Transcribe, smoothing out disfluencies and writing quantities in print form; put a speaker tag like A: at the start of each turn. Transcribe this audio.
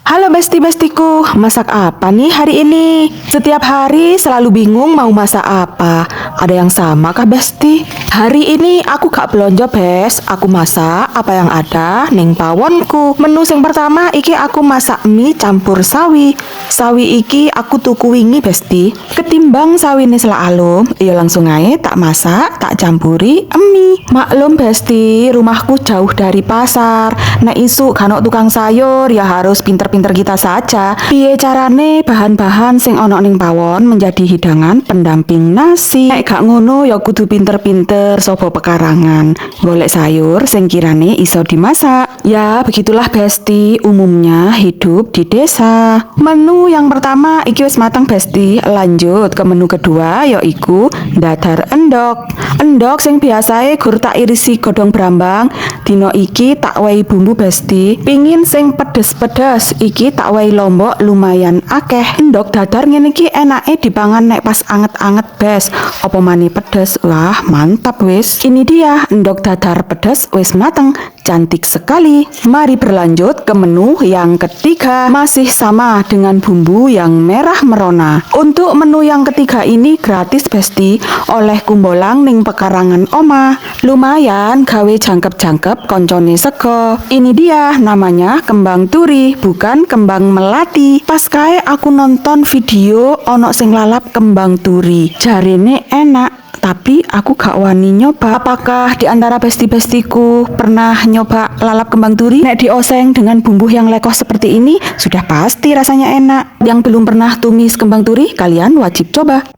A: Halo besti-bestiku, masak apa nih hari ini? Setiap hari selalu bingung mau masak apa. Ada yang sama kah besti? Hari ini aku gak belanja bes, aku masak apa yang ada ning pawonku. Menu sing pertama iki aku masak mie campur sawi. Sawi iki aku tuku wingi besti. Ketimbang sawine selak alum, ya langsung ae tak masak, tak campuri mie. Maklum besti, rumahku jauh dari pasar. Nek isuk kan tukang sayur ya harus pinter-pinter kita saja. Piye carane bahan-bahan sing ono ning pawon menjadi hidangan pendamping nasi. Nek gak ngono ya kudu pinter-pinter sobo pekarangan. Golek sayur sing kirane iso dimasak. Ya begitulah besti umumnya hidup di desa. Menu yang pertama iki wis matang besti. Lanjut ke menu kedua yaiku dadar endok. Endok sing biasae gur tak irisi godhong brambang. Dino iki tak wehi bumbu besti. Pingin sing pedes-pedes iki tak wehi lombok lumayan akeh. Endok dadar ngene iki enake dipangan nek pas anget-anget bes. Apa mani pedes? Wah, mantap wis. Ini dia endok dadar pedes wis mateng. Cantik sekali. Mari berlanjut ke menu yang ketiga. Masih sama dengan bumbu yang merah merona. Untuk menu yang ketiga ini gratis besti. Oleh kumbolang ning pekarangan oma. Lumayan gawe jangkep-jangkep koncone sego. Ini dia namanya kembang turi, bukan kembang melati. Pas kae aku nonton video ono sing lalap kembang turi. Jarene enak. Tapi aku gak wani nyoba. Apakah di antara besti-bestiku pernah nyoba lalap kembang turi? Nek dioseng dengan bumbu yang lekoh seperti ini, sudah pasti rasanya enak. Yang belum pernah tumis kembang turi, kalian wajib coba.